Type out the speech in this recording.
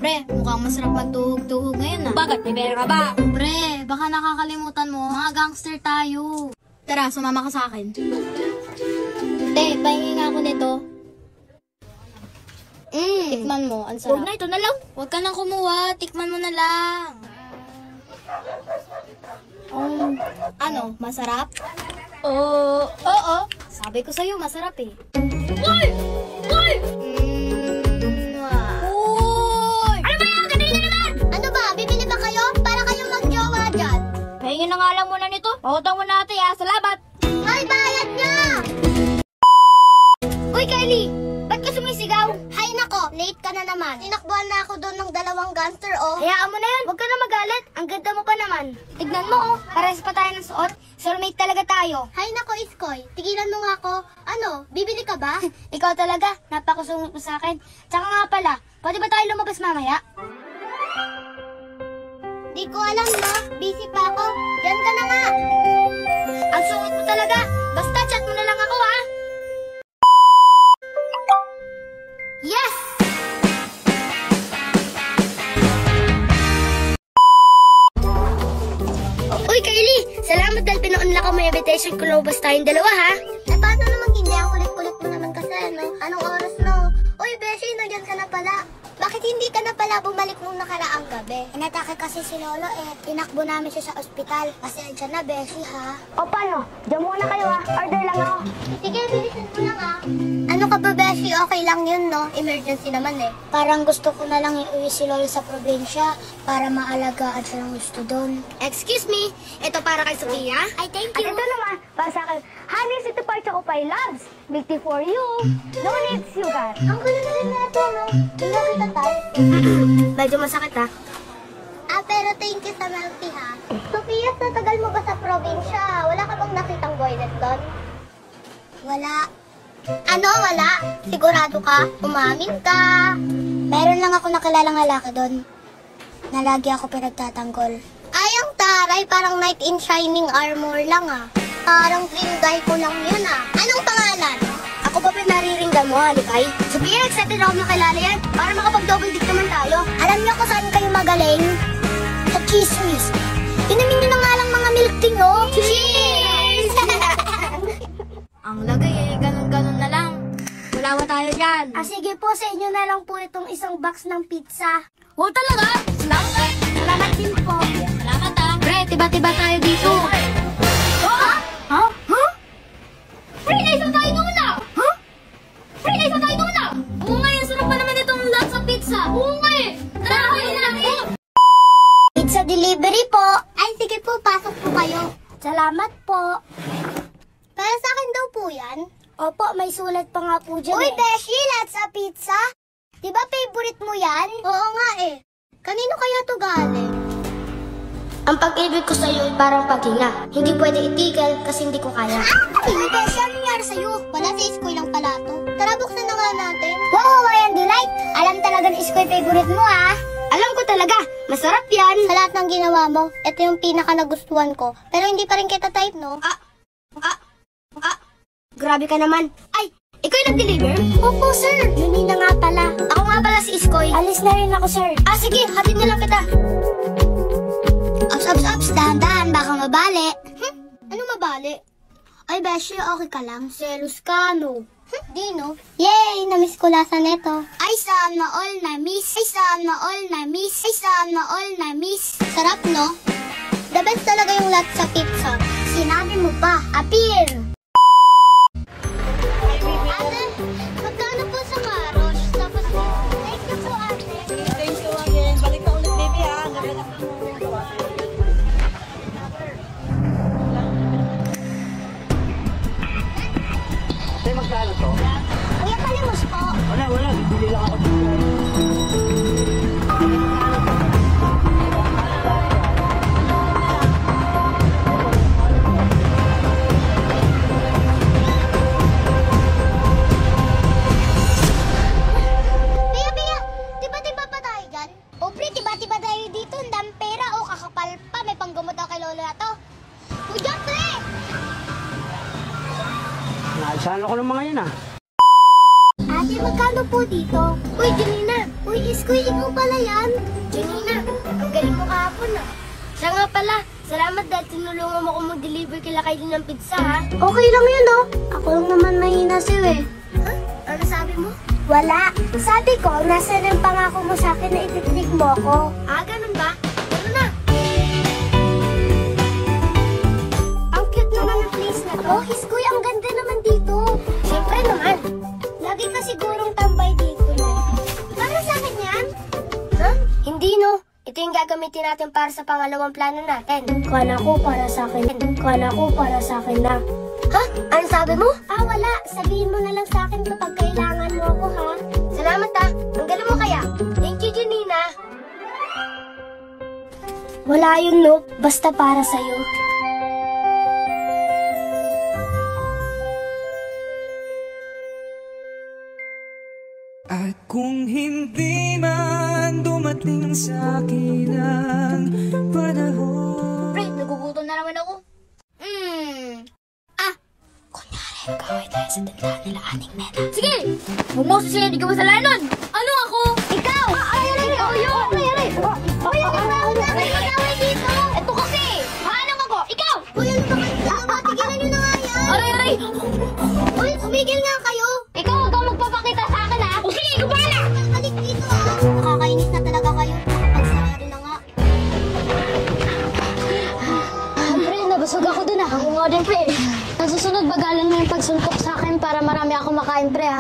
Pre, mukhang masarap magtuhog-tuhog ngayon ah. Bakit? May pera ka ba? Pre, baka nakakalimutan mo, mga gangster tayo. Tara, sumama ka sa akin. Te, pahingi nga ako nito. Tikman mo, ang sarap. Huwag na, ito na lang. Huwag ka nang kumuha, tikman mo na lang. Ano, masarap? Oo. Sabi ko sa'yo, masarap eh. Uy! Uy! Uy! Ano ba yan? Kadali na naman! Ano ba? Bibili ba kayo? Para kayong mag-jowa dyan. Pahingin na nga lang muna nito. Pautang mo natin ha. Salamat! Ay, bayad niya! Uy, Kylie! Ba't ka sumisigaw? Hay nako, late ka na naman. Tinakbuhan na ako doon ng dalawang gangster, oh. Hayaan mo na yan. Huwag ka na magalit. Ang ganda mo pa naman. Tignan mo, oh. Pares pa tayo ng suot. Soulmate talaga tayo. Hay nako, Iskoy. Tigilan mo nga ako. Ano, bibili ka ba? Ikaw talaga. Napakusungit mo sa akin. Tsaka nga pala, pwede ba tayo lumabas mamaya? Di ko alam, no? Busy pa ako. Yan ka na nga. Ang sungit mo talaga. Basta chat mo na lang ako, ha? Yes! Uy, Kylie! Salamat dahil pina-unlock mo yung invitation ko lumabas tayong dalawa, ha? Eh, paano naman hindi? Ang kulit-kulit mo naman kasi, no? Anong oras, no? Uy, Beshi, nandiyan ka na pala. Bakit hindi ka na pala bumalik nung nakaraang gabi? Inatake kasi si Lolo, tinakbo namin siya sa ospital. Pasensya na, Beshi, ha? O paano? Diyan muna kayo, ha? Order lang ako. Sige, bilisan mo lang, ha? Ano ka ba, Beshi? Okay lang yun, no? Emergency naman, eh. Parang gusto ko na lang iuwi si Lolo sa probinsya para maalagaan siya ng gusto doon. Excuse me, ito para kay Sophia? Ay, thank At you. ito naman, para sa akin, honey, ito pa Choco Pie Loves. Milk tea for you. No need sugar. Ang gulo na rin natin, no? Tingnan kita tayo. Medyo masakit, ha? Pero thank you sa milk tea, ha? Sophia, sa tagal mo ba sa probinsya? Wala ka bang nakitang boylet doon? Wala. Ano, wala? Sigurado ka? Umamin ka? Meron lang ako nakilalang lalaki doon na lagi ako pinagtatanggol. Ay, ang taray, parang knight in shining armor lang, ah. Parang dream guy ko lang yun, ah. Anong pangalan? Ako ba pinariringgan mo, Alikay? Sophia, excited ako makilala yan para makapag-double date naman tayo. Alam niyo kung saan kayo magaling? Sa chismis. Inamin nyo na nga lang mga milk tea, no? Cheers! Ang lagay eh, ganun-ganun na lang. Wala ba tayo dyan? Sige po, sa inyo na lang po itong isang box ng pizza. Oh, talaga? Salamat. Salamat din po. Salamat ah. Pre, tiba-tiba tayo dito. Ha? Pre, naisa tayo nuna! Ha? Pre, naisa tayo nuna! Oo nga, yung sarap pa naman itong lots of pizza. Oo nga eh. Tara, kayo na natin. Pizza delivery po. Ay, sige po, pasok po kayo. Salamat po. Para sa akin daw po yan. Opo, may sulat pa nga po dyan Uy, eh. Beshi, let's a pizza. Di ba favorite mo yan? Oo nga eh. Kanino kaya to galing? Ang pag-ibig ko sa'yo ay parang paghinga. Hindi pwede itigil kasi hindi ko kaya. Uy, Beshi, ano nangyari sa'yo? Wala sa iskoy lang pala to. Tara, buksan na nga natin. Wow, Hawaiian Delight! Alam talaga na iskoy favorite mo, ha? Alam ko talaga, masarap yan. Sa lahat ng ginawa mo, ito yung pinaka nagustuhan ko. Pero hindi pa rin kita type, no? Grabe ka naman. Ay, ikaw yung nag-deliver? Opo, sir. Yun na nga pala. Ako nga pala si Iskoy. Alis na rin ako, sir. Sige, hatid na lang kita. Ups, dahan-dahan, baka mabali. Ano mabali? Ay, Beshi, okay ka lang? Selos ka, no? Di, no? Yay! Namiss ko lasa neto. Ay, sana all na miss. Ay, sana all na miss. Ay, sana all na miss. Sarap, no? The best talaga yung lahat sa pizza. Sinabi mo pa. Appear! Ate, magkano po sa karos? Tapos, thank you po, ate. Thank you again. Balik ka ulit, baby, ha? Hanggang na mo. Tay, magkano to? Kuya, palimos po. Wala. Bibili lang ako. Pia, tiba-tiba pa tayo dyan? O, pre, tiba-tiba tayo dito. Ang dami pera. O, kakapal pa. May panggamot daw kay lolo na to. Kuya, pre! Naisahan ako ng mga yan, ha? Ate, magkano po dito? Uy, Janina. Uy, Uy, Iskoy, ikaw pala yan. Janina, ang galing mo kahapon ah. Siya nga pala, salamat dahil tinulungan mo ko mag-deliver kila Kylie ng pizza ha. Okay lang yun, oh. Ako lang naman mahina sa'yo eh. Ano sabi mo? Wala. Sabi ko, nasa ng pangako mo sa akin na ititig mo ako. Ah, ganun ba? Ano na? Ang cute naman ng place na to. Iskoy, ang ganda naman dito. Siyempre naman. Lagi ka sigurong tambay dito na. Para sa akin yan? Ha? Hindi no. Ito yung gagamitin natin para sa pangalawang plano natin. Kala ko para sa akin. Kala ko para sa akin na. Ha? Ano sabi mo? Wala. Sabihin mo na lang sa akin kapag kailangan mo ako, ha? Salamat ah. Ang galing mo kaya. Thank you, Janina. Wala yun, no? Basta para sa'yo. At kung hindi man dumating sa akin ang panahon. Pre, nagugutom na naman ako. Kaway tayo sa tindahan nila aning Mena. Sige! Bumuso siya, hindi ka masalanan! Ano ako? Ikaw! Ito kasi! Hanang ako! Ikaw! Uy, ano ba? Tigilan nyo na nga yan. Aray! Uy, tumigil nga kayo. Ikaw huwag kang magpapakita sa akin ha! O sige, ikaw bahala! Balik dito, ha? Nakakainis na talaga kayo. Pagsahari na nga. Pre, nabusog ako dun ah. Ako nga din, pre! Sa susunod, bagalan mo yung pagsuntok sa akin para marami ako makain, pre ha.